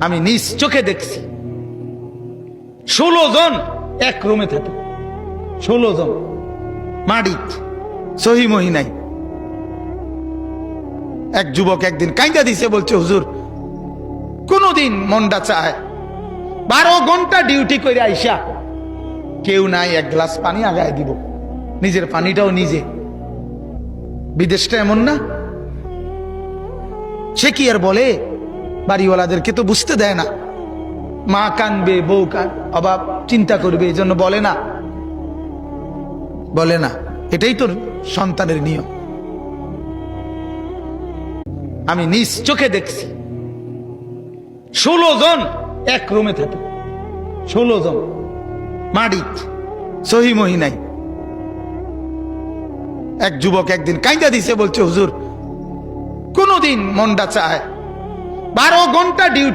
আমি নিজ চোখে দেখছি 16 জন এক রুমে থাকে, 16 জন মাড়িত সহি মহি নাই। এক যুবক একদিন কাইন্দা দিছে, বলছে হুজুর কোনদিন মনটা চায় 12 ঘন্টা ডিউটি করে আইসা কেউ নাই, এক গ্লাস পানি আগায় দিব, নিজের পানিটাও নিজে। বিদেশটা এমন না? সে কি আর বলে, বাড়িওয়ালাদেরকে তো বুঝতে দেয় না, মা কানবে, বউ অভাব চিন্তা করবে, এই জন্য বলে না, বলে না। এটাই তো সন্তানের নিয়ম। আমি নিজ চোখে দেখছি 16 জন এক রুমে থাকে, 16 জন মাড়িত সহি মহি নাই। এক যুবক একদিন কাইন্দা দিছে, বলছে হুজুর কোনদিন মনটা চায় 12 ঘন্টা ডিউটি